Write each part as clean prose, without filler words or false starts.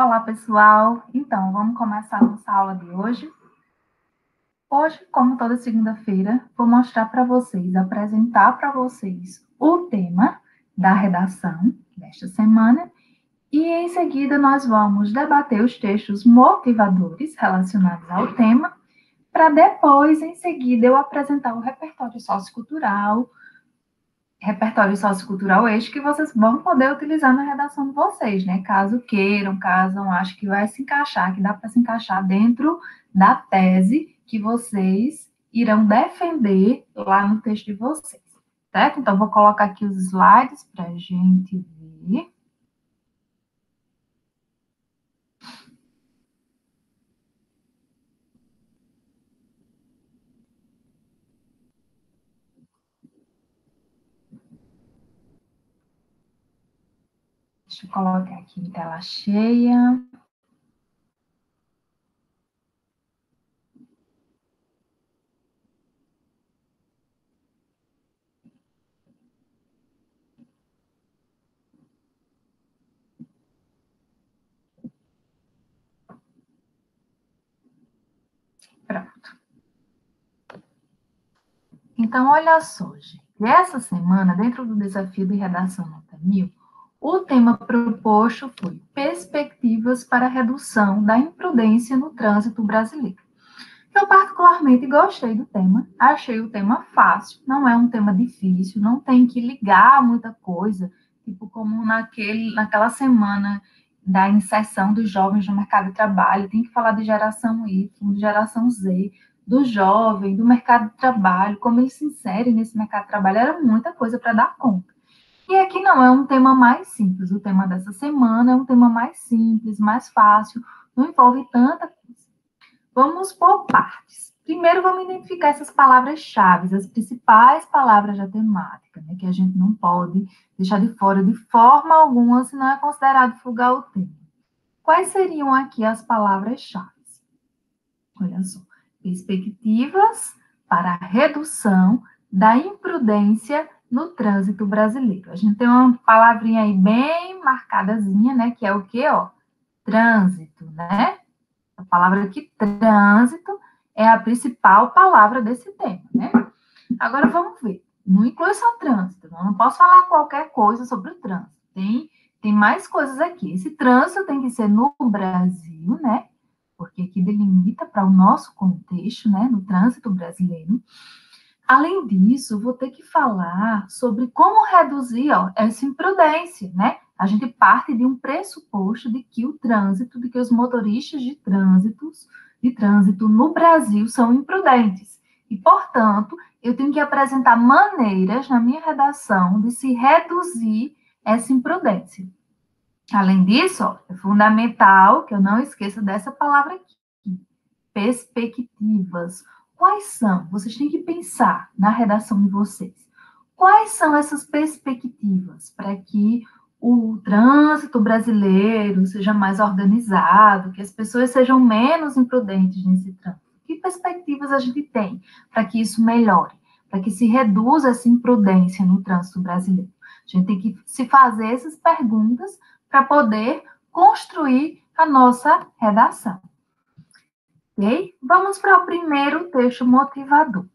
Olá, pessoal. Então, vamos começar nossa aula de hoje. Hoje, como toda segunda-feira, vou mostrar para vocês, apresentar para vocês o tema da redação desta semana e, em seguida, nós vamos debater os textos motivadores relacionados ao tema, para depois, em seguida, eu apresentar o repertório sociocultural este que vocês vão poder utilizar na redação de vocês, né? Caso queiram, caso achem que vai se encaixar, que dá para se encaixar dentro da tese que vocês irão defender lá no texto de vocês, certo? Então, vou colocar aqui os slides para a gente ver. Deixa eu colocar aqui em tela cheia. Pronto. Então, olha só, gente. Essa semana, dentro do desafio de redação nota 1000, o tema proposto foi perspectivas para a redução da imprudência no trânsito brasileiro. Eu particularmente gostei do tema, achei o tema fácil, não é um tema difícil, não tem que ligar muita coisa, tipo como naquela semana da inserção dos jovens no mercado de trabalho, tem que falar de geração Y, de geração Z, do jovem, do mercado de trabalho, como ele se insere nesse mercado de trabalho, era muita coisa para dar conta. E aqui não, é um tema mais simples, o tema dessa semana é um tema mais simples, mais fácil, não envolve tanta coisa. Vamos por partes. Primeiro, vamos identificar essas palavras-chave, as principais palavras da temática, né, que a gente não pode deixar de fora de forma alguma, senão é considerado fugar o tema. Quais seriam aqui as palavras-chave? Olha só. Perspectivas para a redução da imprudência no trânsito brasileiro. A gente tem uma palavrinha aí bem marcadazinha, né, que é o quê, ó? Trânsito, né? A palavra aqui, trânsito, é a principal palavra desse tema, né? Agora, vamos ver. Não inclui só trânsito. Eu não posso falar qualquer coisa sobre o trânsito. Tem mais coisas aqui. Esse trânsito tem que ser no Brasil, né? Porque aqui delimita para o nosso contexto, né? No trânsito brasileiro. Além disso, vou ter que falar sobre como reduzir essa imprudência, né? A gente parte de um pressuposto de que o trânsito, de que os motoristas de trânsito no Brasil são imprudentes. E, portanto, eu tenho que apresentar maneiras na minha redação de se reduzir essa imprudência. Além disso, é fundamental que eu não esqueça dessa palavra aqui, perspectivas. Quais são? Vocês têm que pensar na redação de vocês. Quais são essas perspectivas para que o trânsito brasileiro seja mais organizado, que as pessoas sejam menos imprudentes nesse trânsito? Que perspectivas a gente tem para que isso melhore, para que se reduza essa imprudência no trânsito brasileiro? A gente tem que se fazer essas perguntas para poder construir a nossa redação. Ok? Vamos para o primeiro texto motivador.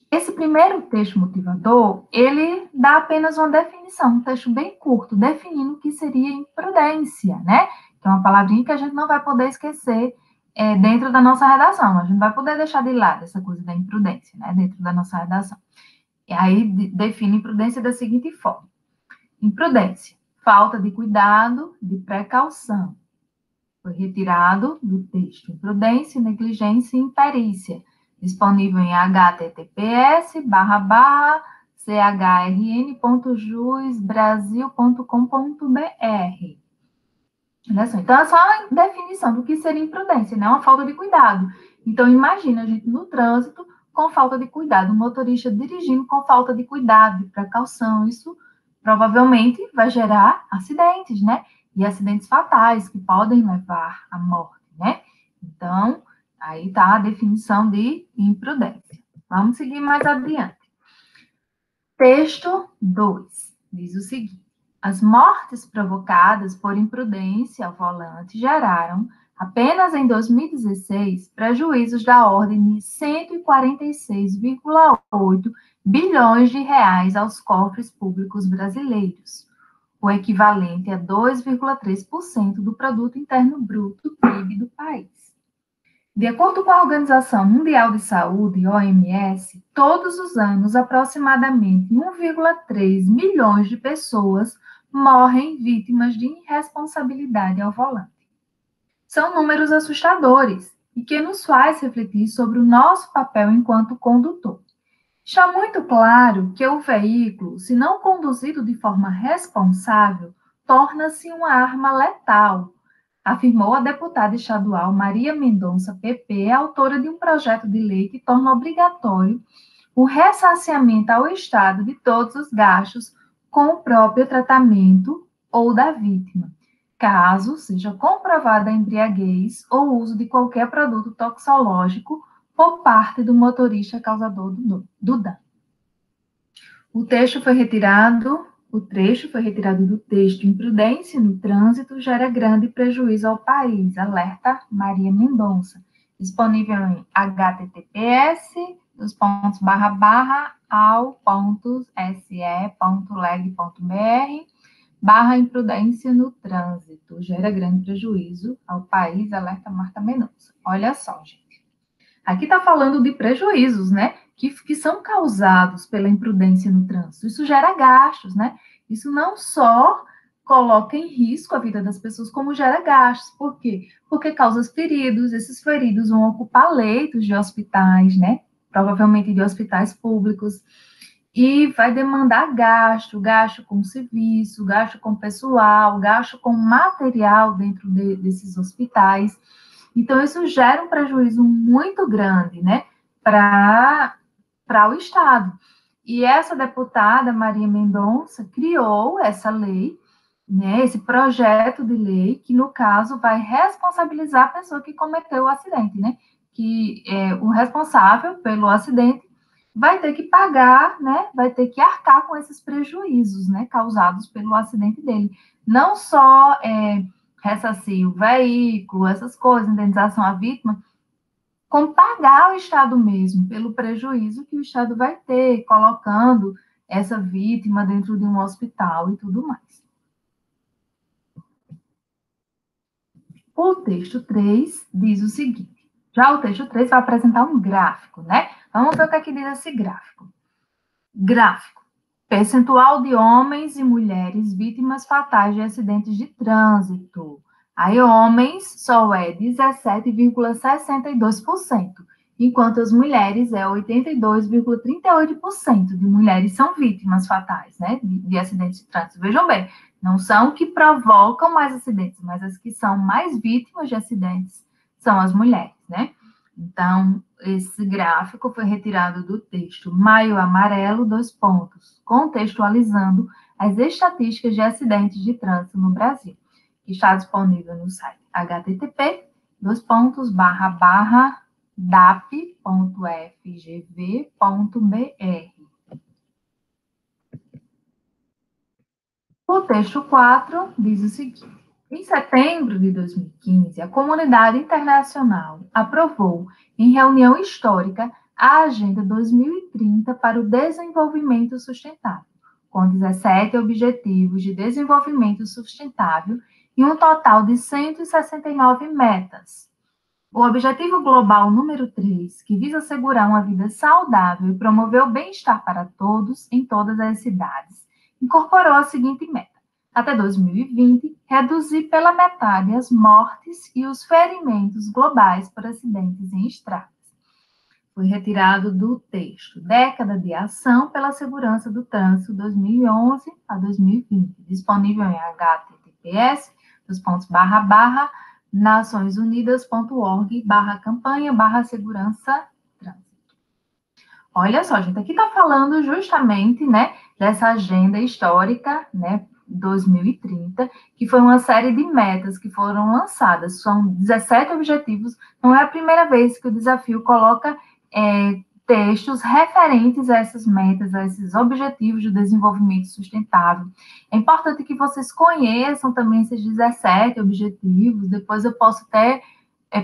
Esse primeiro texto motivador, ele dá apenas uma definição, um texto bem curto, definindo o que seria imprudência, né? Que é uma palavrinha que a gente não vai poder esquecer dentro da nossa redação. A gente vai poder deixar de lado essa coisa da imprudência, né? Dentro da nossa redação. E aí define imprudência da seguinte forma. Imprudência, falta de cuidado, de precaução. Foi retirado do texto. Imprudência, negligência e imperícia. Disponível em https://chrn.jusbrasil.com.br. Olha só, então é só a definição do que seria imprudência, né? Uma falta de cuidado. Então, imagina a gente no trânsito com falta de cuidado, o motorista dirigindo com falta de cuidado, de precaução. Isso provavelmente vai gerar acidentes, né? E acidentes fatais que podem levar à morte, né? Então, aí está a definição de imprudência. Vamos seguir mais adiante. Texto 2 diz o seguinte: As mortes provocadas por imprudência ao volante geraram, apenas em 2016, prejuízos da ordem de 146,8 bilhões de reais aos cofres públicos brasileiros, o equivalente a 2,3% do produto interno bruto PIB do país. De acordo com a Organização Mundial de Saúde, OMS, todos os anos, aproximadamente 1,3 milhões de pessoas morrem vítimas de irresponsabilidade ao volante. São números assustadores e que nos faz refletir sobre o nosso papel enquanto condutor. Está muito claro que o veículo, se não conduzido de forma responsável, torna-se uma arma letal, afirmou a deputada estadual Maria Mendonça, PP, autora de um projeto de lei que torna obrigatório o ressarcimento ao Estado de todos os gastos com o próprio tratamento ou da vítima, caso seja comprovada a embriaguez ou uso de qualquer produto toxicológico por parte do motorista causador do dano. O trecho foi retirado do texto Imprudência no trânsito gera grande prejuízo ao país, alerta Maria Mendonça, disponível em https://ao.se.leg.br/imprudência no trânsito gera grande prejuízo ao país, alerta Marta Mendonça. Olha só, gente. Aqui está falando de prejuízos, né? Que são causados pela imprudência no trânsito. Isso gera gastos, né? Isso não só coloca em risco a vida das pessoas, como gera gastos. Por quê? Porque causa feridos, esses feridos vão ocupar leitos de hospitais, né? Provavelmente de hospitais públicos, e vai demandar gasto com serviço, gasto com pessoal, gasto com material dentro desses hospitais. Então, isso gera um prejuízo muito grande, né, para o Estado. E essa deputada, Maria Mendonça, criou essa lei, né, esse projeto de lei, que, no caso, vai responsabilizar a pessoa que cometeu o acidente, né, que o responsável pelo acidente vai ter que pagar, né, vai ter que arcar com esses prejuízos, né, causados pelo acidente dele. Não só ressarcir o veículo, essas coisas, indenização à vítima, como pagar ao Estado mesmo pelo prejuízo que o Estado vai ter colocando essa vítima dentro de um hospital e tudo mais. O texto 3 diz o seguinte, já o texto 3 vai apresentar um gráfico, né? Vamos ver o que é que diz esse gráfico. Gráfico. Percentual de homens e mulheres vítimas fatais de acidentes de trânsito. Aí, homens só é 17,62%, enquanto as mulheres é 82,38% de mulheres são vítimas fatais, né, de acidentes de trânsito. Vejam bem, não são que provocam mais acidentes, mas as que são mais vítimas de acidentes são as mulheres, né? Então, esse gráfico foi retirado do texto Maio Amarelo, contextualizando as estatísticas de acidentes de trânsito no Brasil, que está disponível no site http://dap.fgv.br. O texto 4 diz o seguinte: em setembro de 2015, a comunidade internacional aprovou, em reunião histórica, a Agenda 2030 para o Desenvolvimento Sustentável, com 17 Objetivos de Desenvolvimento Sustentável e um total de 169 metas. O Objetivo Global número 3, que visa assegurar uma vida saudável e promover o bem-estar para todos em todas as cidades, incorporou a seguinte meta: até 2020, reduzir pela metade as mortes e os ferimentos globais por acidentes em estradas. Foi retirado do texto Década de Ação pela Segurança do Trânsito 2011 a 2020, disponível em https://naçõesunidas.org/campanha/segurança trânsito. Olha só, gente, aqui está falando justamente, né, dessa agenda histórica, né, 2030, que foi uma série de metas que foram lançadas. São 17 objetivos. Não é a primeira vez que o desafio coloca textos referentes a essas metas, a esses objetivos de desenvolvimento sustentável. É importante que vocês conheçam também esses 17 objetivos, depois eu posso até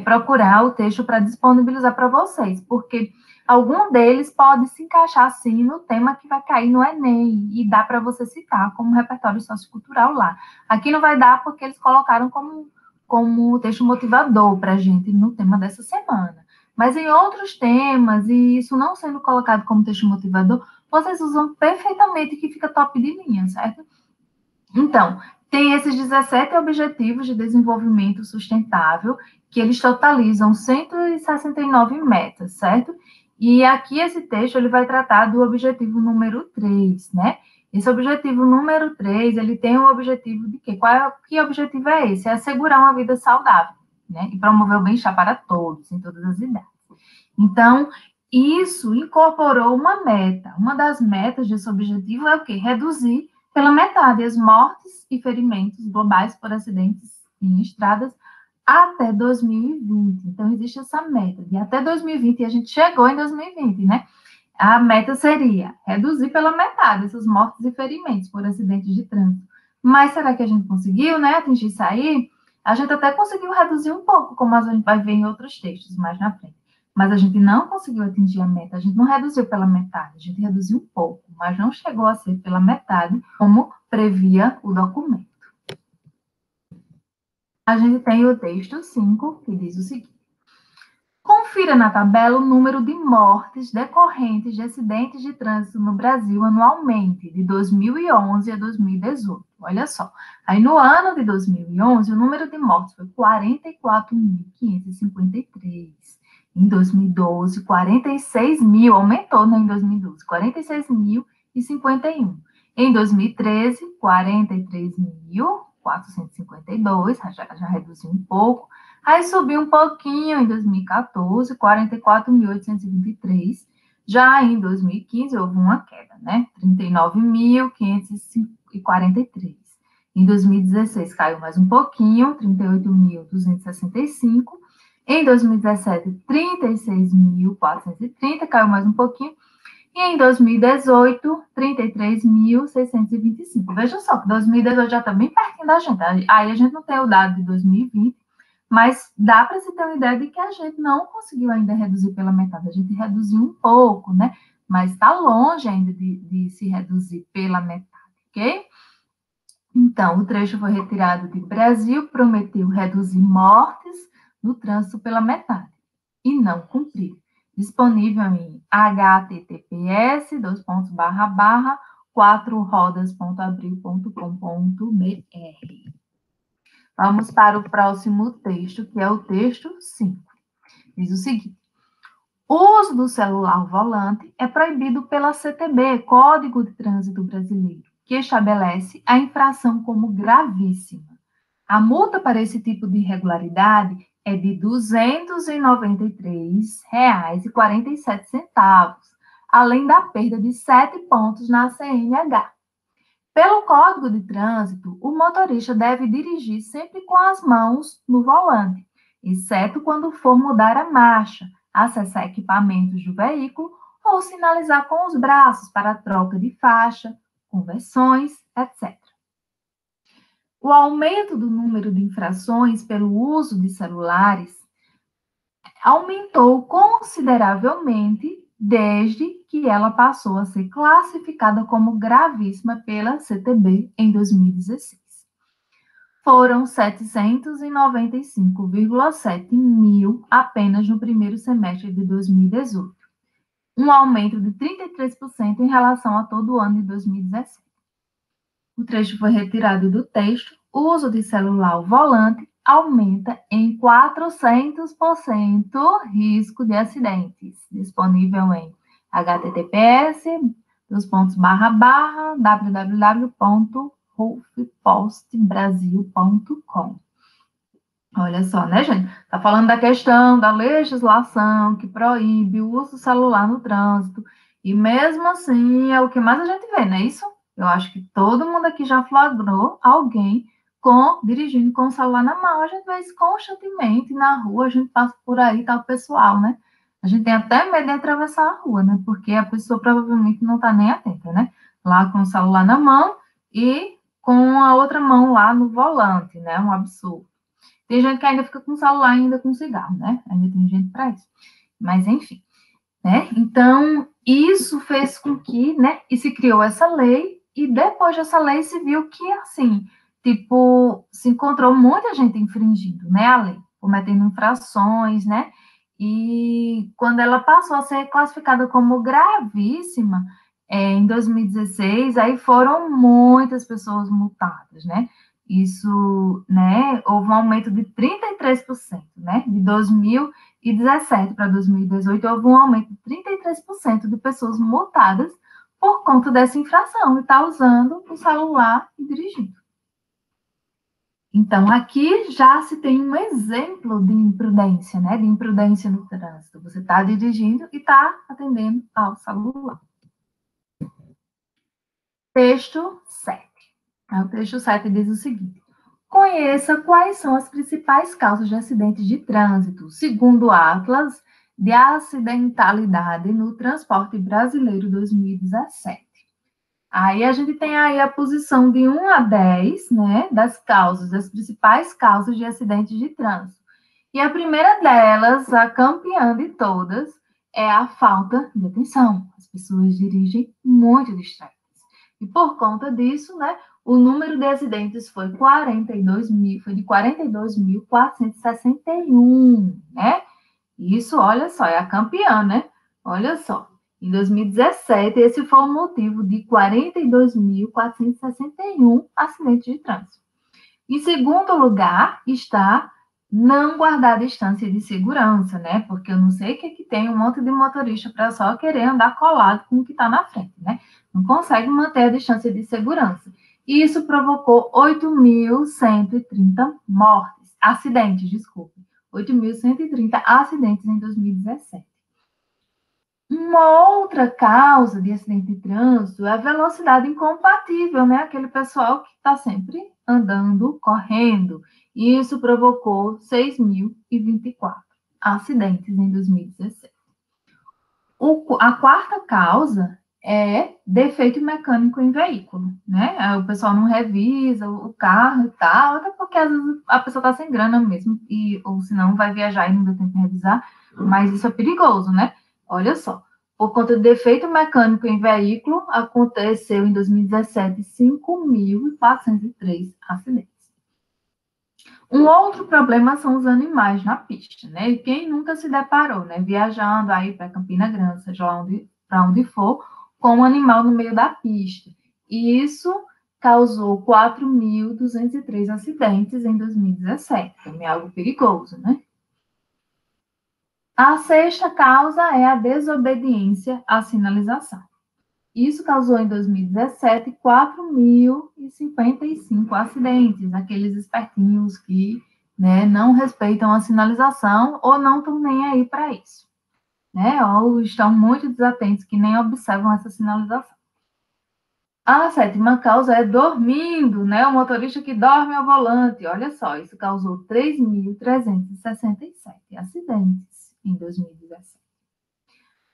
procurar o texto para disponibilizar para vocês, porque algum deles pode se encaixar, sim, no tema que vai cair no Enem, e dá para você citar como repertório sociocultural lá. Aqui não vai dar porque eles colocaram como texto motivador para a gente no tema dessa semana. Mas em outros temas, e isso não sendo colocado como texto motivador, vocês usam perfeitamente que fica top de linha, certo? Então, tem esses 17 objetivos de desenvolvimento sustentável, que eles totalizam 169 metas, certo? E aqui esse texto ele vai tratar do objetivo número 3, né? Esse objetivo número 3, ele tem o objetivo de quê? Que objetivo é esse? É assegurar uma vida saudável, né? E promover o bem-estar para todos, em todas as idades. Então, isso incorporou uma meta. Uma das metas desse objetivo é o quê? Reduzir pela metade as mortes e ferimentos globais por acidentes em estradas até 2020. Então, existe essa meta de até 2020, e a gente chegou em 2020, né? A meta seria reduzir pela metade essas mortes e ferimentos por acidentes de trânsito. Mas será que a gente conseguiu, né, atingir isso aí? A gente até conseguiu reduzir um pouco, como a gente vai ver em outros textos mais na frente. Mas a gente não conseguiu atingir a meta, a gente não reduziu pela metade, a gente reduziu um pouco, mas não chegou a ser pela metade, como previa o documento. A gente tem o texto 5, que diz o seguinte: confira na tabela o número de mortes decorrentes de acidentes de trânsito no Brasil anualmente, de 2011 a 2018. Olha só. Aí, no ano de 2011, o número de mortes foi 44.553. Em 2012, 46 mil, aumentou, né, em 2012, 46.051. Em 2013, 43.452, já reduziu um pouco. Aí subiu um pouquinho em 2014, 44.823. Já em 2015 houve uma queda, né? 39.543. Em 2016 caiu mais um pouquinho, 38.265. Em 2017, 36.430, caiu mais um pouquinho. E em 2018, 33.625. Veja só, que 2018 já está bem pertinho da gente. Aí a gente não tem o dado de 2020, mas dá para se ter uma ideia de que a gente não conseguiu ainda reduzir pela metade. A gente reduziu um pouco, né? Mas está longe ainda de se reduzir pela metade, ok? Então, o trecho foi retirado de Brasil prometeu reduzir mortes no trânsito pela metade e não cumpriu. Disponível em https://quatrorodas.abril.com.br. Vamos para o próximo texto, que é o texto 5. Diz o seguinte: o uso do celular ao volante é proibido pela CTB, Código de Trânsito Brasileiro, que estabelece a infração como gravíssima. A multa para esse tipo de irregularidade é de R$ 293,47, além da perda de 7 pontos na CNH. Pelo Código de Trânsito, o motorista deve dirigir sempre com as mãos no volante, exceto quando for mudar a marcha, acessar equipamentos do veículo ou sinalizar com os braços para troca de faixa, conversões, etc. O aumento do número de infrações pelo uso de celulares aumentou consideravelmente desde que ela passou a ser classificada como gravíssima pela CTB em 2016. Foram 795,7 mil apenas no primeiro semestre de 2018, um aumento de 33% em relação a todo o ano de 2017. O trecho foi retirado do texto. O uso de celular ao volante aumenta em 400% risco de acidentes. Disponível em https://www.rufpostbrasil.com. Olha só, né, gente? Tá falando da questão da legislação que proíbe o uso do celular no trânsito. E mesmo assim, é o que mais a gente vê, não é isso? Eu acho que todo mundo aqui já flagrou alguém dirigindo com o celular na mão. A gente vê isso constantemente na rua, a gente passa por aí, tá o pessoal, né? A gente tem até medo de atravessar a rua, né? Porque a pessoa provavelmente não está nem atenta, né? Lá com o celular na mão e com a outra mão lá no volante, né? Um absurdo. Tem gente que ainda fica com o celular ainda com cigarro, né? Ainda tem gente para isso. Mas, enfim, né? Então, isso fez com que, né? E se criou essa lei, e depois dessa lei se viu que, assim, tipo, se encontrou muita gente infringindo, né? A lei, cometendo infrações, né? E quando ela passou a ser classificada como gravíssima, em 2016, aí foram muitas pessoas multadas, né? Isso, né, houve um aumento de 33%, né? De 2017 para 2018, houve um aumento de 33% de pessoas multadas por conta dessa infração e estar usando o celular e dirigindo. Então, aqui já se tem um exemplo de imprudência, né? De imprudência no trânsito. Você está dirigindo e está atendendo ao celular. Texto 7. O texto 7 diz o seguinte: conheça quais são as principais causas de acidentes de trânsito, segundo o Atlas de Acidentalidade no Transporte Brasileiro 2017. Aí a gente tem aí a posição de 1 a 10, né, das causas, das principais causas de acidentes de trânsito. E a primeira delas, a campeã de todas, é a falta de atenção. As pessoas dirigem muito distraídas. E por conta disso, né, o número de acidentes foi de 42.461, né? Isso, olha só, é a campeã, né? Olha só. Em 2017, esse foi o motivo de 42.461 acidentes de trânsito. Em segundo lugar, está não guardar a distância de segurança, né? Porque eu não sei o que tem um monte de motorista para só querer andar colado com o que está na frente, né? Não consegue manter a distância de segurança. E isso provocou 8.130 mortes, acidentes, desculpe. 8.130 acidentes em 2017. Uma outra causa de acidente de trânsito é a velocidade incompatível, né? Aquele pessoal que está sempre andando, correndo. E isso provocou 6.024 acidentes em 2017. A quarta causa é defeito mecânico em veículo, né? O pessoal não revisa o carro e tal, até porque às vezes a pessoa está sem grana mesmo, ou senão vai viajar e não dá tempo de revisar, mas isso é perigoso, né? Olha só, por conta de defeito mecânico em veículo, aconteceu em 2017 5.403 acidentes. Um outro problema são os animais na pista, né? E quem nunca se deparou, né? Viajando aí para Campina Grande, seja lá para onde for, com um animal no meio da pista. E isso causou 4.203 acidentes em 2017. Também é algo perigoso, né? A sexta causa é a desobediência à sinalização. Isso causou em 2017 4.055 acidentes, aqueles espertinhos que, né, não respeitam a sinalização ou não estão nem aí para isso, né? Ou estão muito desatentos que nem observam essa sinalização. A sétima causa é dormindo, né? O motorista que dorme ao volante. Olha só, isso causou 3.367 acidentes em 2017.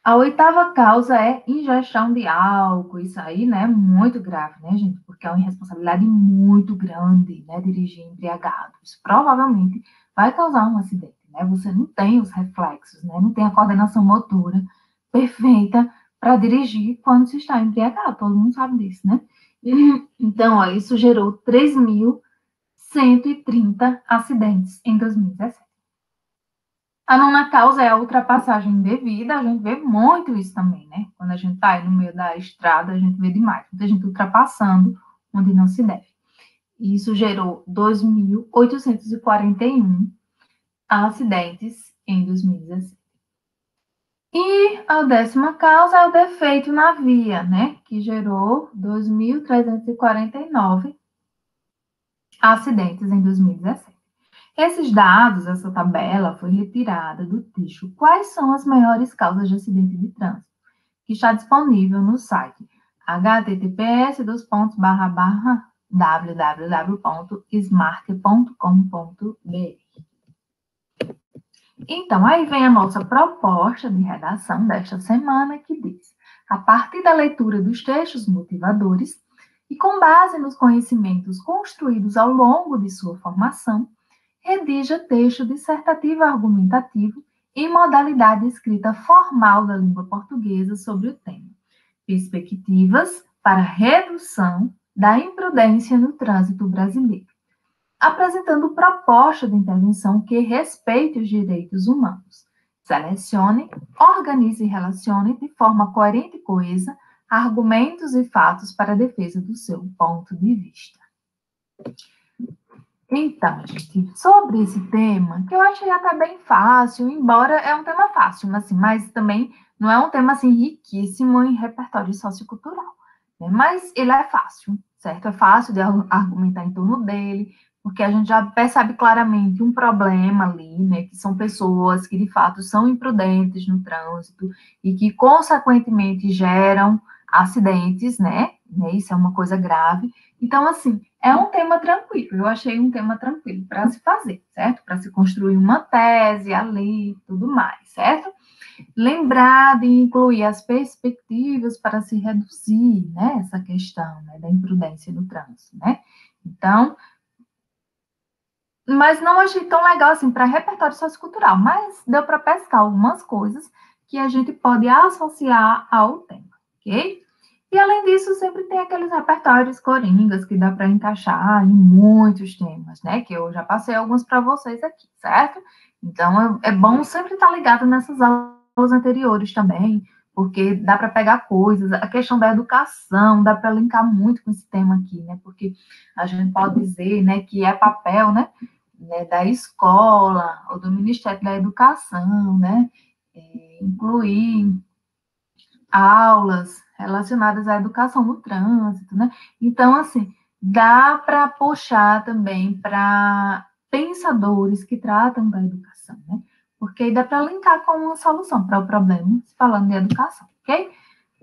A oitava causa é ingestão de álcool. Isso aí, né, é muito grave, né, gente? Porque é uma irresponsabilidade muito grande, né, dirigir embriagado. Isso provavelmente vai causar um acidente, né? Você não tem os reflexos, né? Não tem a coordenação motora perfeita para dirigir quando se está embriagado. Todo mundo sabe disso, né? Então, ó, isso gerou 3.130 acidentes em 2017. A nona causa é a ultrapassagem indevida. A gente vê muito isso também, né? Quando a gente está aí no meio da estrada, a gente vê demais. Muita gente ultrapassando onde não se deve. E isso gerou 2.841 acidentes em 2017. E a décima causa é o defeito na via, né? Que gerou 2.349 acidentes em 2017. Esses dados, essa tabela, foi retirada do texto Quais são as maiores causas de acidente de trânsito, que está disponível no site https://www.smart.com.br. Então, aí vem a nossa proposta de redação desta semana, que diz: a partir da leitura dos textos motivadores e com base nos conhecimentos construídos ao longo de sua formação, redija texto dissertativo argumentativo em modalidade de escrita formal da língua portuguesa sobre o tema Perspectivas para redução da imprudência no trânsito brasileiro, apresentando proposta de intervenção que respeite os direitos humanos. Selecione, organize e relacione de forma coerente e coesa argumentos e fatos para a defesa do seu ponto de vista. Então, gente, sobre esse tema, que eu achei até bem fácil, embora é um tema fácil, mas também não é um tema assim riquíssimo em repertório sociocultural, né? Mas ele é fácil, certo? É fácil de argumentar em torno dele, porque a gente já percebe claramente um problema ali, né? Que são pessoas que de fato são imprudentes no trânsito e que consequentemente geram acidentes, né? Isso é uma coisa grave. Então, assim, é um tema tranquilo, eu achei um tema tranquilo para se fazer, certo? Para se construir uma tese ali e tudo mais, certo? Lembrar de incluir as perspectivas para se reduzir, né, essa questão, né, da imprudência no trânsito, né? Então, mas não achei tão legal assim para repertório sociocultural, mas deu para pescar algumas coisas que a gente pode associar ao tema, ok? E, além disso, sempre tem aqueles repertórios coringas que dá para encaixar em muitos temas, né? Que eu já passei alguns para vocês aqui, certo? Então, é bom sempre estar ligado nessas aulas anteriores também, porque dá para pegar coisas. A questão da educação dá para linkar muito com esse tema aqui, né? Porque a gente pode dizer, né, que é papel, né, da escola ou do Ministério da Educação, né? Incluir aulas relacionadas à educação no trânsito, né? Então, assim, dá para puxar também para pensadores que tratam da educação, né? Porque aí dá para linkar com uma solução para o problema, falando de educação, ok?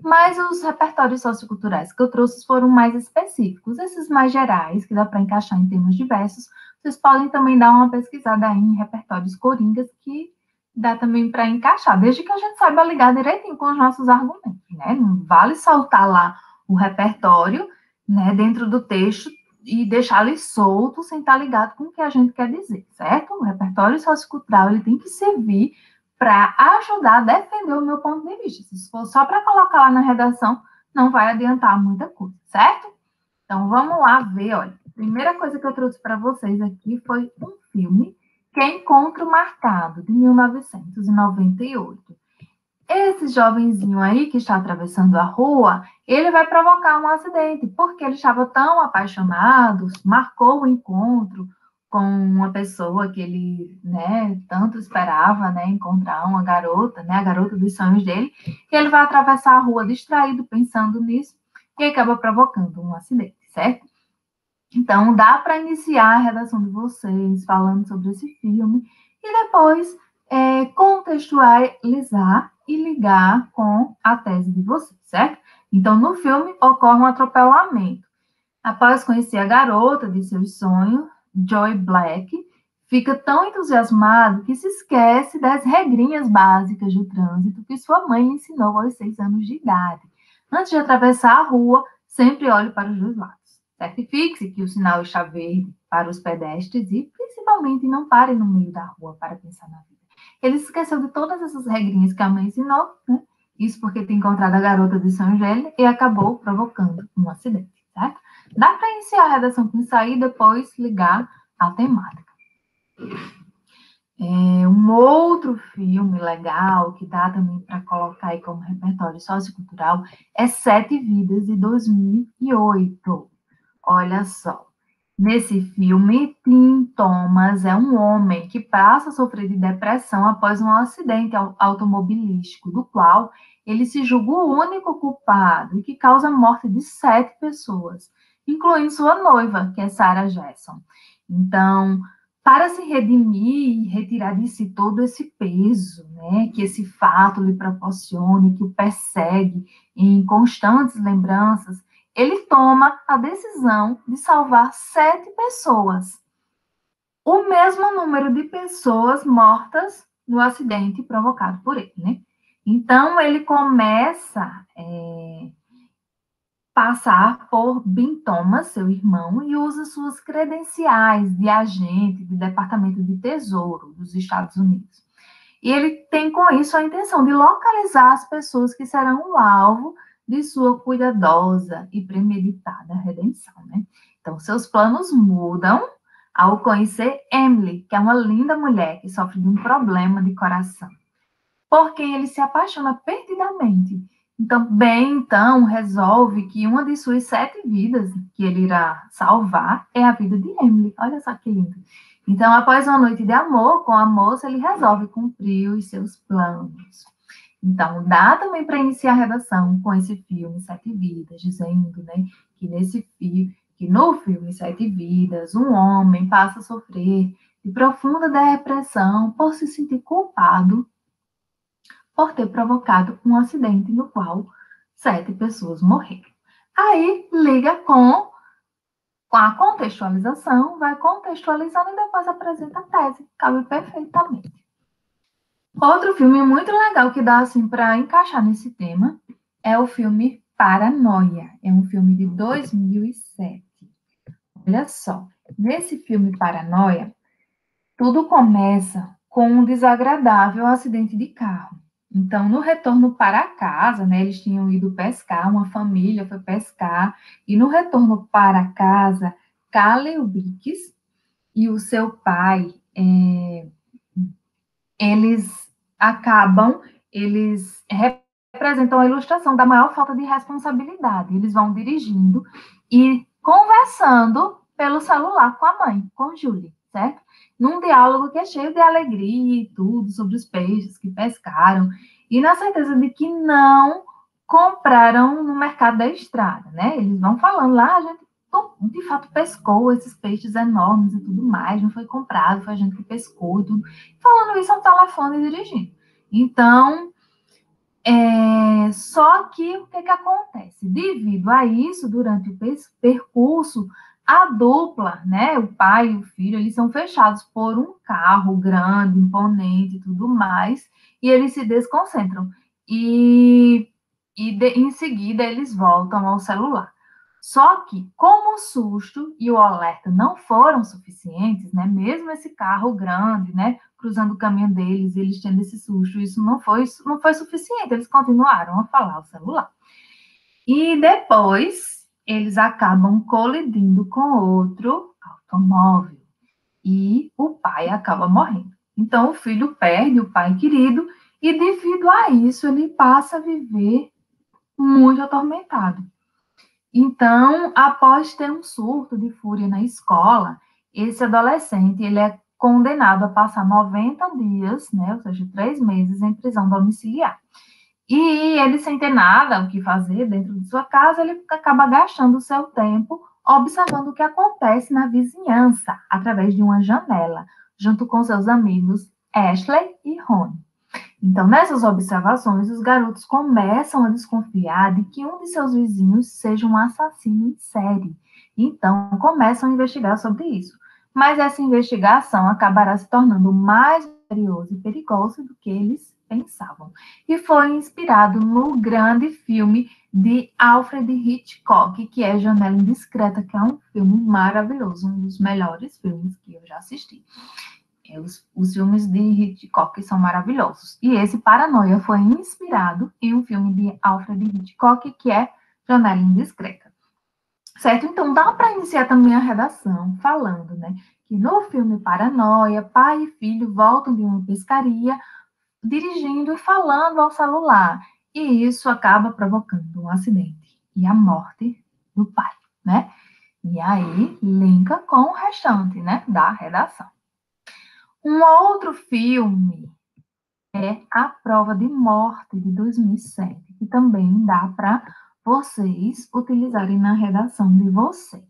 Mas os repertórios socioculturais que eu trouxe foram mais específicos. Esses mais gerais, que dá para encaixar em temas diversos, vocês podem também dar uma pesquisada aí em repertórios coringas, que dá também para encaixar, desde que a gente saiba ligar direitinho com os nossos argumentos, né? Não vale soltar lá o repertório, né, dentro do texto e deixar ele solto sem estar ligado com o que a gente quer dizer, certo? O repertório sociocultural, ele tem que servir para ajudar a defender o meu ponto de vista. Se for só para colocar lá na redação, não vai adiantar muita coisa, certo? Então, vamos lá ver, olha. A primeira coisa que eu trouxe para vocês aqui foi um filme, que é Encontro Marcado, de 1998. Esse jovenzinho aí que está atravessando a rua, ele vai provocar um acidente, porque ele estava tão apaixonado, marcou o encontro com uma pessoa que ele, né, tanto esperava, né, encontrar uma garota, né, a garota dos sonhos dele, que ele vai atravessar a rua distraído, pensando nisso, e acaba provocando um acidente, certo? Então, dá para iniciar a redação de vocês falando sobre esse filme e depois contextualizar e ligar com a tese de vocês, certo? Então, no filme, ocorre um atropelamento. Após conhecer a garota de seus sonhos, Joy Black fica tão entusiasmado que se esquece das regrinhas básicas do trânsito que sua mãe lhe ensinou aos 6 anos de idade. Antes de atravessar a rua, sempre olhe para os dois lados. Certifique-se que o sinal está verde para os pedestres e, principalmente, não pare no meio da rua para pensar na vida. Ele se esqueceu de todas essas regrinhas que a mãe ensinou, né? Isso porque tem encontrado a garota de São Gélio e acabou provocando um acidente, certo? Dá para iniciar a redação com isso aí e depois ligar a temática. Um outro filme legal que dá também para colocar aí como repertório sociocultural é Sete Vidas, de 2008. Olha só. Nesse filme, Tim Thomas é um homem que passa a sofrer de depressão após um acidente automobilístico, do qual ele se julga o único culpado e que causa a morte de 7 pessoas, incluindo sua noiva, que é Sarah Jackson. Então, para se redimir e retirar de si todo esse peso, né, que esse fato lhe proporciona, que o persegue em constantes lembranças, ele toma a decisão de salvar 7 pessoas. O mesmo número de pessoas mortas no acidente provocado por ele, né? Então, ele começa passar por Ben Thomas, seu irmão, e usa suas credenciais de agente do Departamento de Tesouro dos Estados Unidos. E ele tem com isso a intenção de localizar as pessoas que serão o alvo de sua cuidadosa e premeditada redenção, né? Então, seus planos mudam ao conhecer Emily, que é uma linda mulher que sofre de um problema de coração, por quem ele se apaixona perdidamente. Então, então, resolve que uma de suas 7 vidas que ele irá salvar é a vida de Emily. Olha só que lindo. Então, após uma noite de amor com a moça, ele resolve cumprir os seus planos. Então, dá também para iniciar a redação com esse filme Sete Vidas, dizendo, né, que no filme Sete Vidas, um homem passa a sofrer de profunda depressão por se sentir culpado por ter provocado um acidente no qual 7 pessoas morreram. Aí liga com a contextualização, vai contextualizando e depois apresenta a tese. Cabe perfeitamente. Outro filme muito legal que dá assim para encaixar nesse tema é o filme Paranoia. É um filme de 2007. Olha só, nesse filme Paranoia, tudo começa com um desagradável acidente de carro. Então, no retorno para casa, né, eles tinham ido pescar, uma família foi pescar, e no retorno para casa, Caleb Bix e o seu pai, eles representam a ilustração da maior falta de responsabilidade. Eles vão dirigindo e conversando pelo celular com a mãe, com Julie, certo? Num diálogo que é cheio de alegria e tudo, sobre os peixes que pescaram, e na certeza de que não compraram no mercado da estrada, né? Eles vão falando lá, a gente de fato pescou esses peixes enormes e tudo mais, não foi comprado, foi a gente que pescou e tudo. Falando isso ao telefone e dirigindo. Então, só que o que acontece? Devido a isso, durante o percurso, a dupla, né, o pai e o filho, eles são fechados por um carro grande, imponente e tudo mais, e eles se desconcentram. Em seguida, eles voltam ao celular. Só que, como o susto e o alerta não foram suficientes, né, mesmo esse carro grande, né, cruzando o caminho deles, eles tendo esse susto, isso não foi suficiente, eles continuaram a falar o celular. E depois, eles acabam colidindo com outro automóvel, e o pai acaba morrendo. Então, o filho perde o pai querido, e devido a isso, ele passa a viver muito atormentado. Então, após ter um surto de fúria na escola, esse adolescente ele é condenado a passar 90 dias, né, ou seja, 3 meses em prisão domiciliar. E ele, sem ter nada o que fazer dentro de sua casa, ele acaba gastando o seu tempo observando o que acontece na vizinhança, através de uma janela, junto com seus amigos Ashley e Ron. Então, nessas observações, os garotos começam a desconfiar de que um de seus vizinhos seja um assassino em série. Então, começam a investigar sobre isso. Mas essa investigação acabará se tornando mais misteriosa e perigosa do que eles pensavam. E foi inspirado no grande filme de Alfred Hitchcock, que é Janela Indiscreta, que é um filme maravilhoso, um dos melhores filmes que eu já assisti. Os filmes de Hitchcock são maravilhosos. E esse Paranoia foi inspirado em um filme de Alfred Hitchcock, que é Janela Indiscreta. Certo? Então, dá para iniciar também a redação falando, né, que no filme Paranoia, pai e filho voltam de uma pescaria, dirigindo e falando ao celular. E isso acaba provocando um acidente e a morte do pai, né? E aí, linka com o restante, né, da redação. Um outro filme é A Prova de Morte, de 2007, que também dá para vocês utilizarem na redação de vocês.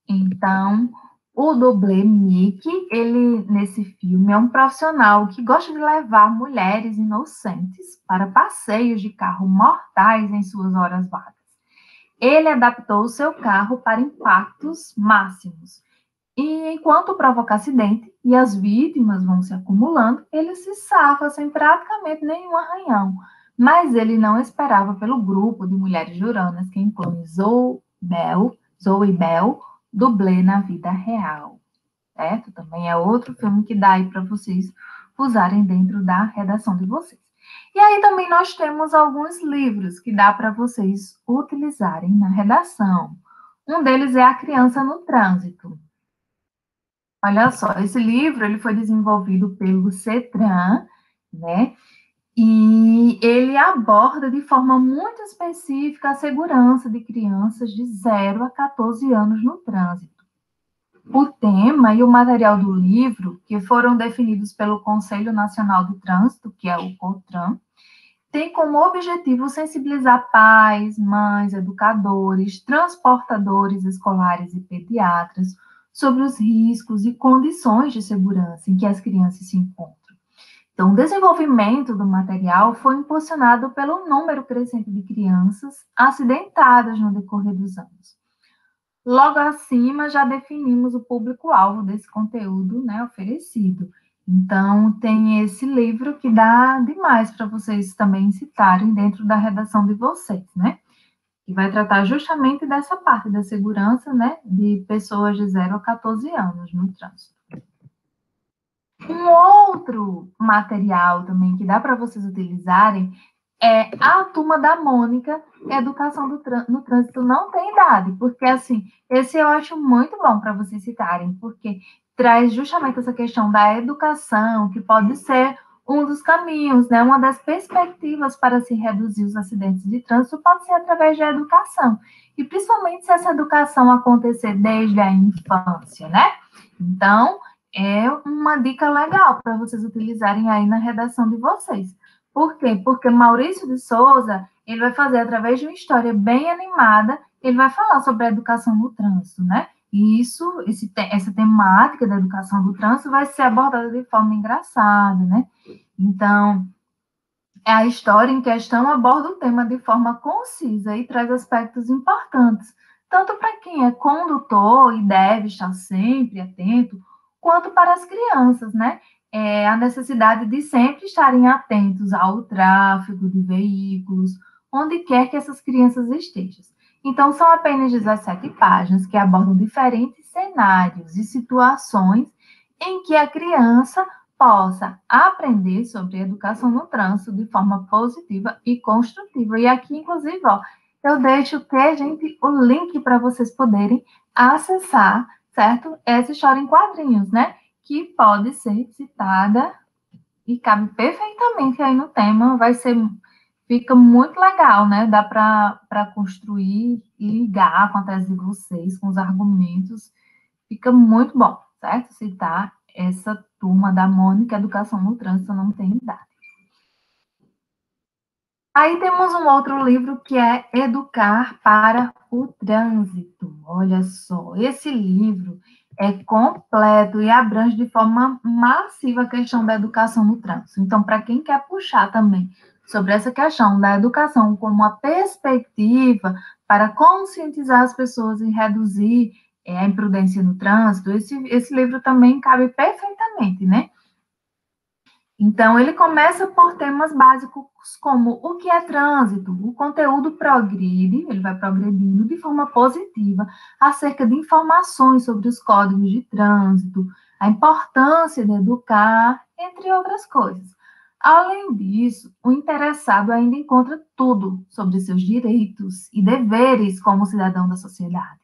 Então, o dublê Mickey, ele, nesse filme, é um profissional que gosta de levar mulheres inocentes para passeios de carro mortais em suas horas vagas. Ele adaptou o seu carro para impactos máximos, E enquanto provoca acidente e as vítimas vão se acumulando, ele se safa sem praticamente nenhum arranhão. Mas ele não esperava pelo grupo de mulheres juranas que inclui Zoe Bell, dublê na vida real. Certo? Também é outro filme que dá aí para vocês usarem dentro da redação de vocês. E aí também nós temos alguns livros que dá para vocês utilizarem na redação. Um deles é A Criança no Trânsito. Olha só, esse livro ele foi desenvolvido pelo CETRAN, né? E ele aborda de forma muito específica a segurança de crianças de 0 a 14 anos no trânsito. O tema e o material do livro, que foram definidos pelo Conselho Nacional do Trânsito, que é o COTRAN, tem como objetivo sensibilizar pais, mães, educadores, transportadores escolares e pediatras sobre os riscos e condições de segurança em que as crianças se encontram. Então, o desenvolvimento do material foi impulsionado pelo número crescente de crianças acidentadas no decorrer dos anos. Logo acima, já definimos o público-alvo desse conteúdo, né, oferecido. Então, tem esse livro que dá demais para vocês também citarem dentro da redação de vocês, né? Que vai tratar justamente dessa parte da segurança, né, de pessoas de 0 a 14 anos no trânsito. Um outro material também que dá para vocês utilizarem é a Turma da Mônica, Educação no Trânsito Não Tem Idade, porque, assim, esse eu acho muito bom para vocês citarem, porque traz justamente essa questão da educação, que pode ser um dos caminhos, né? Uma das perspectivas para se reduzir os acidentes de trânsito pode ser através da educação, e principalmente se essa educação acontecer desde a infância, né? Então, é uma dica legal para vocês utilizarem aí na redação de vocês. Por quê? Porque Maurício de Souza, ele vai fazer, através de uma história bem animada, ele vai falar sobre a educação no trânsito, né? E essa temática da educação do trânsito vai ser abordada de forma engraçada, né? Então, a história em questão aborda o tema de forma concisa e traz aspectos importantes, tanto para quem é condutor e deve estar sempre atento, quanto para as crianças, né? A necessidade de sempre estarem atentos ao tráfego de veículos, onde quer que essas crianças estejam. Então, são apenas 17 páginas que abordam diferentes cenários e situações em que a criança possa aprender sobre educação no trânsito de forma positiva e construtiva. E aqui, inclusive, ó, eu deixo que, gente, o link para vocês poderem acessar, certo? Essa história em quadrinhos, né? Que pode ser citada e cabe perfeitamente aí no tema, fica muito legal, né? Dá para construir e ligar com a tese de vocês, com os argumentos, fica muito bom, certo? Citar essa turma da Mônica, Educação no Trânsito Não Tem Idade. Aí temos um outro livro que é Educar para o Trânsito. Olha só, esse livro é completo e abrange de forma massiva a questão da educação no trânsito. Então, para quem quer puxar também sobre essa questão da educação como uma perspectiva para conscientizar as pessoas e reduzir a imprudência no trânsito, esse livro também cabe perfeitamente, né? Então, ele começa por temas básicos como o que é trânsito, o conteúdo progride, ele vai progredindo de forma positiva acerca de informações sobre os códigos de trânsito, a importância de educar, entre outras coisas. Além disso, o interessado ainda encontra tudo sobre seus direitos e deveres como cidadão da sociedade.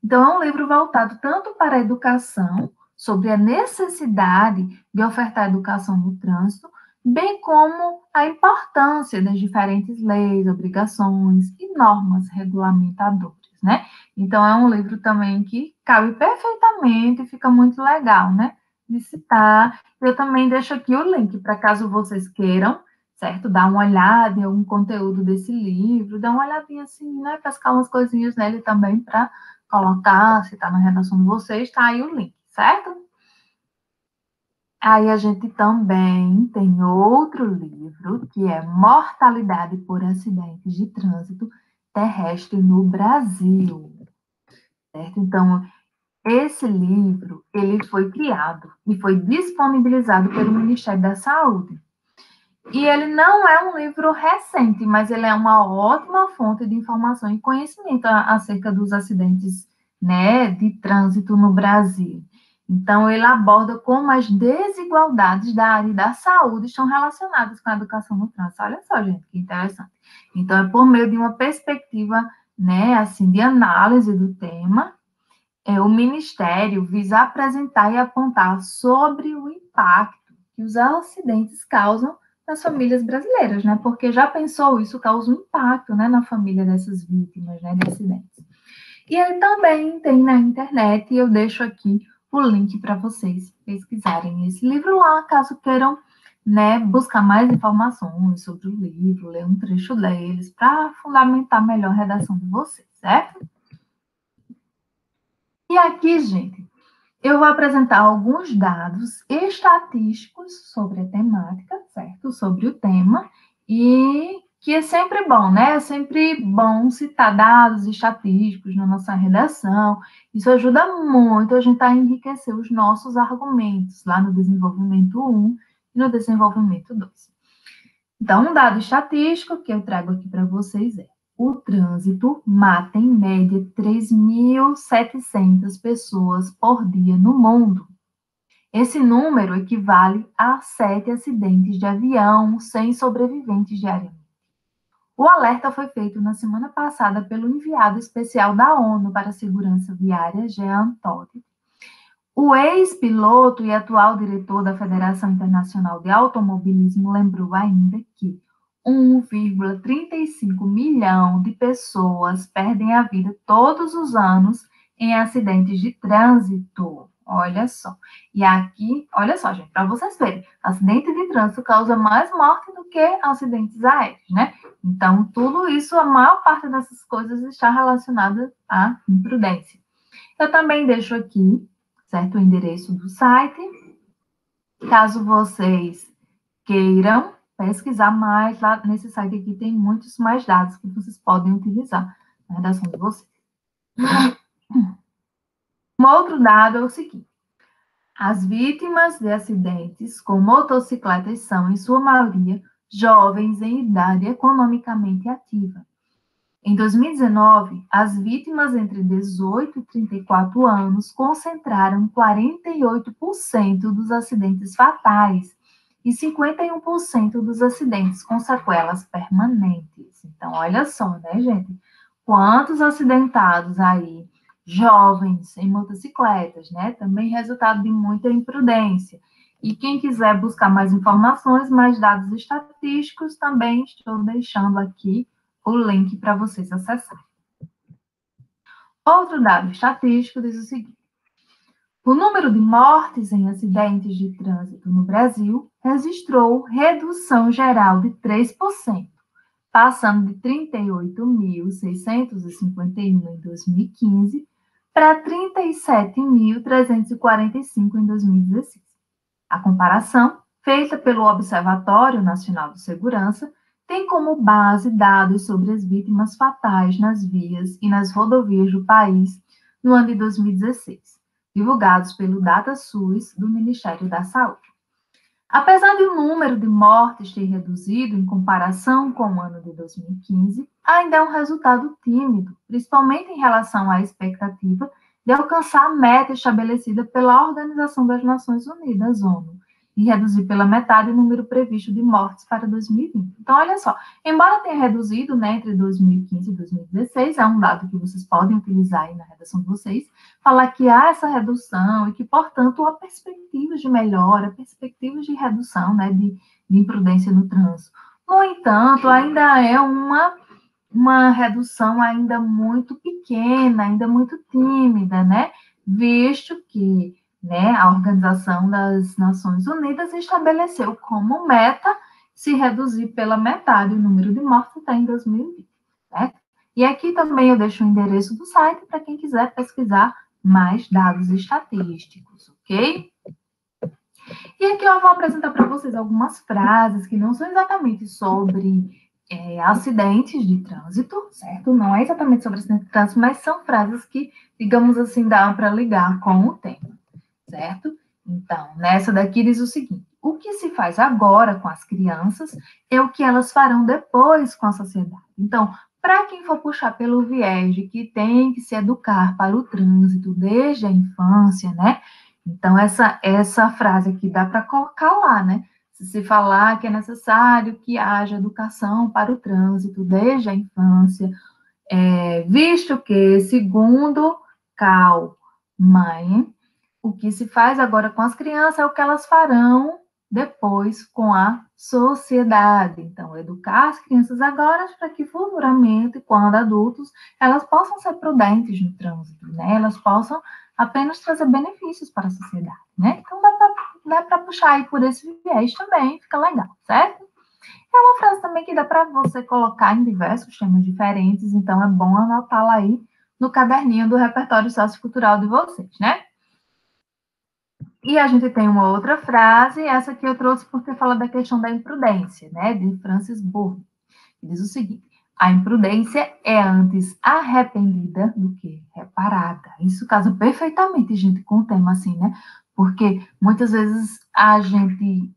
Então, é um livro voltado tanto para a educação, sobre a necessidade de ofertar educação no trânsito, bem como a importância das diferentes leis, obrigações e normas regulamentadoras, né? Então, é um livro também que cabe perfeitamente e fica muito legal, né? De citar. Eu também deixo aqui o link para caso vocês queiram, certo? Dar uma olhada em algum conteúdo desse livro, dar uma olhadinha assim, né? Pescar umas coisinhas nele também para colocar, se está na redação de vocês, está aí o link, certo? Aí a gente também tem outro livro, que é Mortalidade por Acidentes de Trânsito Terrestre no Brasil, certo? Então, Esse livro, ele foi criado e foi disponibilizado pelo Ministério da Saúde. E ele não é um livro recente, mas ele é uma ótima fonte de informação e conhecimento acerca dos acidentes, né, de trânsito no Brasil. Então, ele aborda como as desigualdades da área da saúde estão relacionadas com a educação no trânsito. Olha só, gente, que interessante. Então, é por meio de uma perspectiva, né, assim, de análise do tema, o Ministério visa apresentar e apontar sobre o impacto que os acidentes causam nas famílias brasileiras, né? Porque já pensou, isso causa um impacto, né, na família dessas vítimas, né, de acidentes. E aí também tem na internet, e eu deixo aqui o link para vocês pesquisarem esse livro lá, caso queiram, né, buscar mais informações sobre o livro, ler um trecho deles, para fundamentar melhor a redação de vocês, certo? E aqui, gente, eu vou apresentar alguns dados estatísticos sobre a temática, certo? Sobre o tema, e que é sempre bom, né? É sempre bom citar dados estatísticos na nossa redação. Isso ajuda muito a gente a enriquecer os nossos argumentos lá no desenvolvimento 1 e no desenvolvimento 2. Então, um dado estatístico que eu trago aqui para vocês é: o trânsito mata, em média, 3.700 pessoas por dia no mundo. Esse número equivale a 7 acidentes de avião sem sobreviventes diariamente. O alerta foi feito na semana passada pelo enviado especial da ONU para a Segurança Viária, Jean Todt. O ex-piloto e atual diretor da Federação Internacional de Automobilismo lembrou ainda que 1,35 milhão de pessoas perdem a vida todos os anos em acidentes de trânsito. Olha só. E aqui, olha só, gente, para vocês verem, acidente de trânsito causa mais morte do que acidentes aéreos, né? Então, tudo isso, a maior parte dessas coisas está relacionada à imprudência. Eu também deixo aqui, certo, o endereço do site, caso vocês queiram pesquisar mais, lá nesse site aqui tem muitos mais dados que vocês podem utilizar na redação de vocês. Um outro dado é o seguinte: as vítimas de acidentes com motocicletas são, em sua maioria, jovens em idade economicamente ativa. Em 2019, as vítimas entre 18 e 34 anos concentraram 48% dos acidentes fatais e 51% dos acidentes com sequelas permanentes. Então, olha só, né, gente? Quantos acidentados aí, jovens em motocicletas, né? Também resultado de muita imprudência. E quem quiser buscar mais informações, mais dados estatísticos, também estou deixando aqui o link para vocês acessarem. Outro dado estatístico diz o seguinte: o número de mortes em acidentes de trânsito no Brasil registrou redução geral de 3%, passando de 38.651 em 2015 para 37.345 em 2016. A comparação, feita pelo Observatório Nacional de Segurança, tem como base dados sobre as vítimas fatais nas vias e nas rodovias do país no ano de 2016, divulgados pelo DataSUS do Ministério da Saúde. Apesar de o número de mortes ter reduzido em comparação com o ano de 2015, ainda é um resultado tímido, principalmente em relação à expectativa de alcançar a meta estabelecida pela Organização das Nações Unidas, ONU, e reduzir pela metade o número previsto de mortes para 2020. Então, olha só, embora tenha reduzido, né, entre 2015 e 2016, é um dado que vocês podem utilizar aí na redação de vocês, falar que há essa redução e que, portanto, há perspectivas de melhora, perspectivas de redução, né, de imprudência no trânsito. No entanto, ainda é uma redução ainda muito pequena, ainda muito tímida, né, visto que, né, a Organização das Nações Unidas estabeleceu como meta se reduzir pela metade o número de mortes até em 2020, certo? E aqui também eu deixo o endereço do site para quem quiser pesquisar mais dados estatísticos, ok? E aqui eu vou apresentar para vocês algumas frases que não são exatamente sobre acidentes de trânsito, certo? Não é exatamente sobre acidentes de trânsito, mas são frases que, digamos assim, dá para ligar com o tema, certo? Então, nessa daqui diz o seguinte: o que se faz agora com as crianças é o que elas farão depois com a sociedade. Então, para quem for puxar pelo viés de que tem que se educar para o trânsito desde a infância, né? Então, essa frase aqui dá para colocar lá, né? Se falar que é necessário que haja educação para o trânsito desde a infância, visto que, segundo Mãe, o que se faz agora com as crianças é o que elas farão depois com a sociedade. Então, educar as crianças agora para que futuramente, quando adultos, elas possam ser prudentes no trânsito, né? Elas possam apenas trazer benefícios para a sociedade, né? Então, dá para puxar aí por esse viés também, fica legal, certo? É uma frase também que dá para você colocar em diversos temas diferentes, então é bom anotá-la aí no caderninho do repertório sociocultural de vocês, né? E a gente tem uma outra frase, essa aqui eu trouxe porque fala da questão da imprudência, né, de Francis Burney. Diz o seguinte: a imprudência é antes arrependida do que reparada. Isso casa perfeitamente, gente, com o tema assim, né? Porque muitas vezes a gente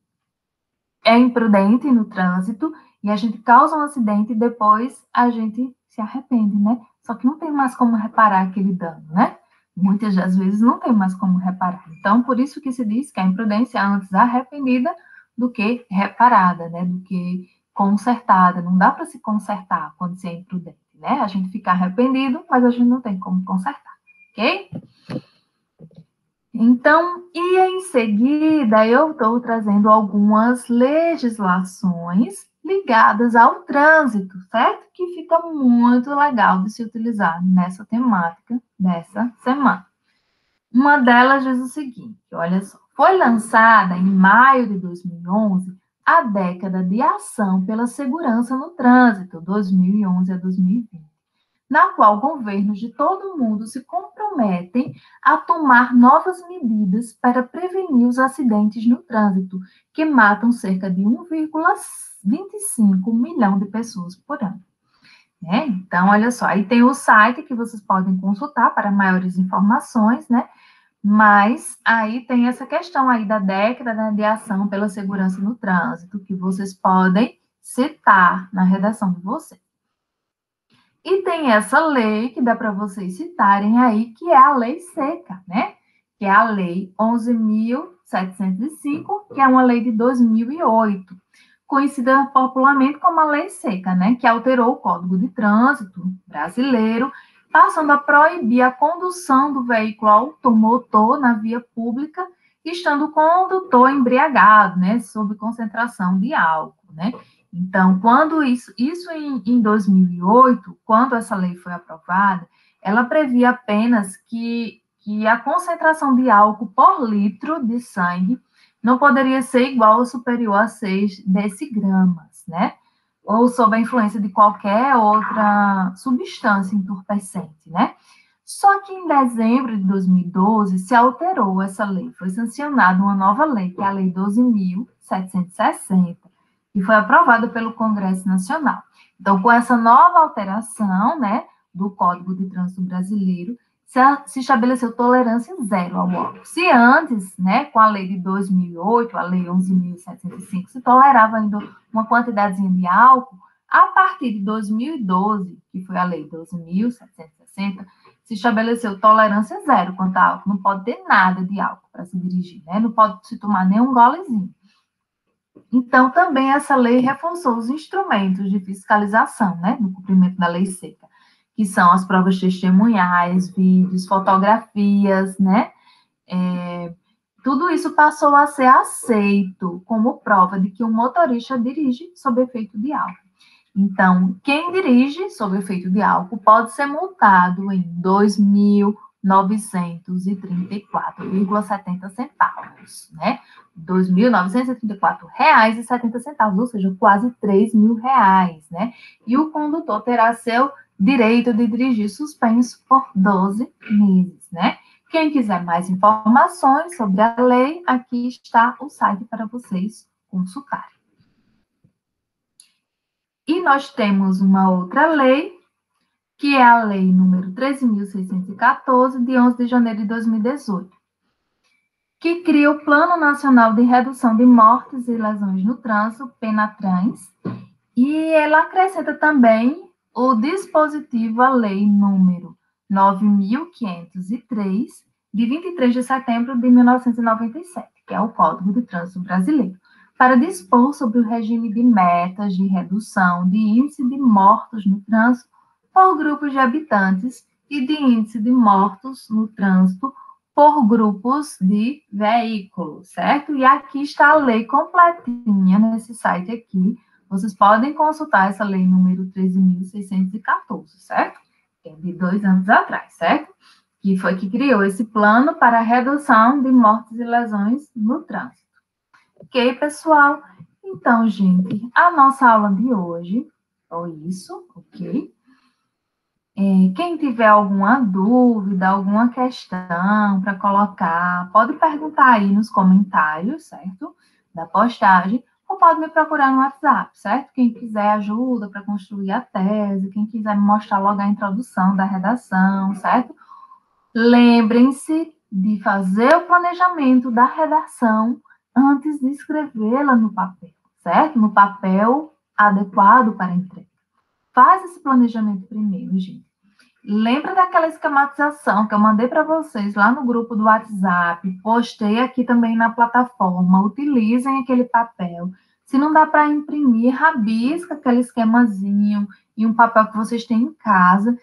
é imprudente no trânsito e a gente causa um acidente e depois a gente se arrepende, né? Só que não tem mais como reparar aquele dano, né? Muitas das vezes não tem mais como reparar. Então, por isso que se diz que a imprudência é antes arrependida do que reparada, né? Do que consertada. Não dá para se consertar quando se é imprudente, né? A gente fica arrependido, mas a gente não tem como consertar, ok? Então, e em seguida, eu estou trazendo algumas legislações ligadas ao trânsito, certo? Que fica muito legal de se utilizar nessa temática dessa semana. Uma delas diz o seguinte, olha só: foi lançada em maio de 2011 a década de ação pela segurança no trânsito, 2011 a 2020. Na qual governos de todo o mundo se comprometem a tomar novas medidas para prevenir os acidentes no trânsito, que matam cerca de 1,25 milhão de pessoas por ano. Então, olha só, aí tem o site que vocês podem consultar para maiores informações, né? Mas aí tem essa questão aí da década, né, de ação pela segurança no trânsito, que vocês podem citar na redação de vocês. E tem essa lei que dá para vocês citarem aí, que é a lei seca, né? Que é a lei 11.705, que é uma lei de 2008, conhecida popularmente como a lei seca, né? Que alterou o Código de Trânsito brasileiro, passando a proibir a condução do veículo automotor na via pública, estando o condutor embriagado, né? Sob concentração de álcool, né? Então, quando isso em 2008, quando essa lei foi aprovada, ela previa apenas que a concentração de álcool por litro de sangue não poderia ser igual ou superior a 6 decigramas, né? Ou sob a influência de qualquer outra substância entorpecente, né? Só que em dezembro de 2012 se alterou essa lei, foi sancionada uma nova lei, que é a Lei 12.760, e foi aprovado pelo Congresso Nacional. Então, com essa nova alteração, né, do Código de Trânsito Brasileiro, se estabeleceu tolerância zero ao álcool. Se antes, né, com a lei de 2008, a lei 11.705, se tolerava ainda uma quantidadezinha de álcool, a partir de 2012, que foi a lei 12.760, se estabeleceu tolerância zero quanto a álcool. Não pode ter nada de álcool para se dirigir, né? Não pode se tomar nem um golezinho. Então, também essa lei reforçou os instrumentos de fiscalização, né, no cumprimento da lei seca, que são as provas testemunhais, vídeos, fotografias, né, tudo isso passou a ser aceito como prova de que o motorista dirige sob efeito de álcool. Então, quem dirige sob efeito de álcool pode ser multado em 2.934,70 centavos, né? R$ 2.934,70, ou seja, quase R$ 3.000, né? E o condutor terá seu direito de dirigir suspenso por 12 meses, né? Quem quiser mais informações sobre a lei, aqui está o site para vocês consultarem. E nós temos uma outra lei, que é a lei número 13.614, de 11 de janeiro de 2018, que cria o Plano Nacional de Redução de Mortes e Lesões no Trânsito, PENATRANS, e ela acrescenta também o dispositivo à lei número 9.503, de 23 de setembro de 1997, que é o Código de Trânsito Brasileiro, para dispor sobre o regime de metas de redução de índice de mortos no trânsito por grupos de habitantes e de índice de mortos no trânsito por grupos de veículos, certo? E aqui está a lei completinha nesse site aqui. Vocês podem consultar essa lei número 13.614, certo? Que é de 2 anos atrás, certo? Que foi que criou esse plano para a redução de mortes e lesões no trânsito. Ok, pessoal? Então, gente, a nossa aula de hoje foi isso, ok? Quem tiver alguma dúvida, alguma questão para colocar, pode perguntar aí nos comentários, certo? Da postagem, ou pode me procurar no WhatsApp, certo? Quem quiser ajuda para construir a tese, quem quiser me mostrar logo a introdução da redação, certo? Lembrem-se de fazer o planejamento da redação antes de escrevê-la no papel, certo? No papel adequado para entrega. Faz esse planejamento primeiro, gente. Lembra daquela esquematização que eu mandei para vocês lá no grupo do WhatsApp? Postei aqui também na plataforma. Utilizem aquele papel. Se não dá para imprimir, rabisca aquele esquemazinho e um papel que vocês têm em casa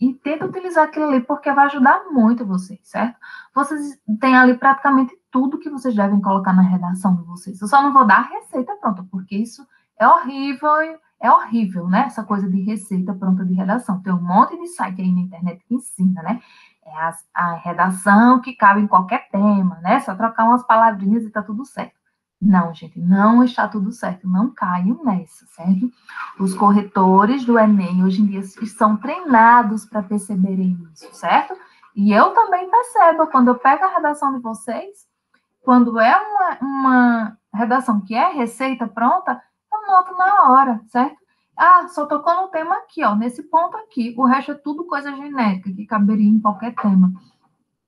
e tenta utilizar aquilo ali, porque vai ajudar muito vocês, certo? Vocês têm ali praticamente tudo que vocês devem colocar na redação de vocês. Eu só não vou dar a receita pronta, porque isso é horrível, né? Essa coisa de receita pronta de redação. Tem um monte de site aí na internet que ensina, né? É a redação que cabe em qualquer tema, né? Só trocar umas palavrinhas e tá tudo certo. Não, gente, não está tudo certo. Não caiam nessa, certo? Os corretores do Enem, hoje em dia, são treinados para perceberem isso, certo? E eu também percebo, quando eu pego a redação de vocês, quando é uma redação que é receita pronta, eu noto na hora, certo? Ah, só tocou no tema aqui, ó, nesse ponto aqui. O resto é tudo coisa genérica, que caberia em qualquer tema.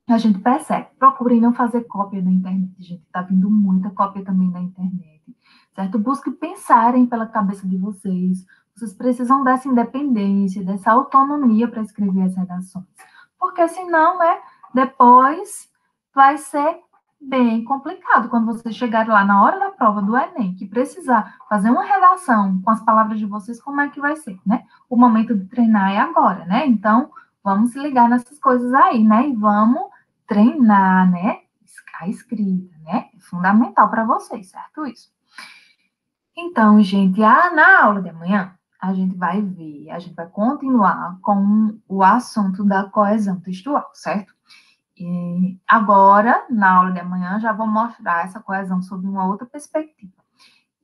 A gente percebe. Procurem não fazer cópia da internet, gente. Tá vindo muita cópia também da internet, certo? Busque pensarem pela cabeça de vocês. Vocês precisam dessa independência, dessa autonomia para escrever as redações. Porque senão, né, depois vai ser bem complicado quando vocês chegarem lá na hora da prova do Enem, que precisar fazer uma redação com as palavras de vocês, como é que vai ser, né? O momento de treinar é agora, né? Então, vamos se ligar nessas coisas aí, né? E vamos treinar, né? A escrita, né? É fundamental para vocês, certo? Isso. Então, gente, na aula de amanhã, a gente vai continuar com o assunto da coesão textual, certo? E agora, na aula de amanhã, já vou mostrar essa coesão sob uma outra perspectiva.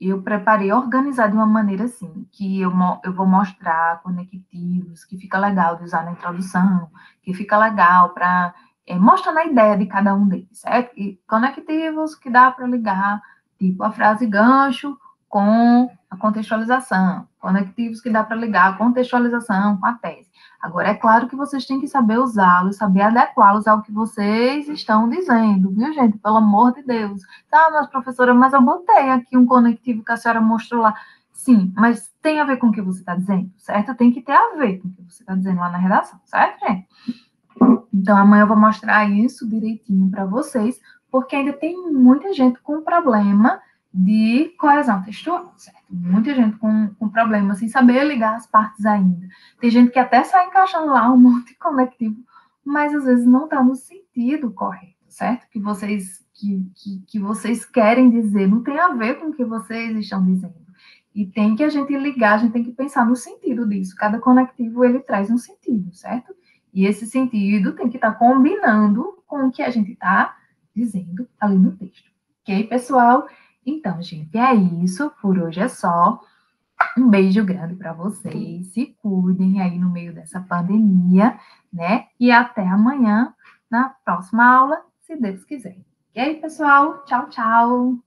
Eu preparei organizar de uma maneira assim, que eu vou mostrar conectivos, que fica legal de usar na introdução, que fica legal para mostrar a ideia de cada um deles, certo? E conectivos que dá para ligar, tipo a frase gancho com a contextualização, conectivos que dá para ligar a contextualização com a tese. Agora, é claro que vocês têm que saber usá-los, saber adequá-los ao que vocês estão dizendo, viu, gente? Pelo amor de Deus. Tá, mas professora, mas eu botei aqui um conectivo que a senhora mostrou lá. Sim, mas tem a ver com o que você está dizendo, certo? Tem que ter a ver com o que você está dizendo lá na redação, certo, gente? Então, amanhã eu vou mostrar isso direitinho para vocês, porque ainda tem muita gente com problema de coesão textual, certo? Muita gente com problema sem saber ligar as partes ainda. Tem gente que até sai encaixando lá um monte de conectivo, mas às vezes não está no sentido correto, certo? Que vocês querem dizer, não tem a ver com o que vocês estão dizendo. E tem que a gente ligar, a gente tem que pensar no sentido disso. Cada conectivo, ele traz um sentido, certo? E esse sentido tem que estar combinando com o que a gente está dizendo ali no texto. Ok, pessoal? Então, gente, é isso. Por hoje é só. Um beijo grande para vocês. Se cuidem aí no meio dessa pandemia, né? E até amanhã, na próxima aula, se Deus quiser. Ok, pessoal? Tchau, tchau.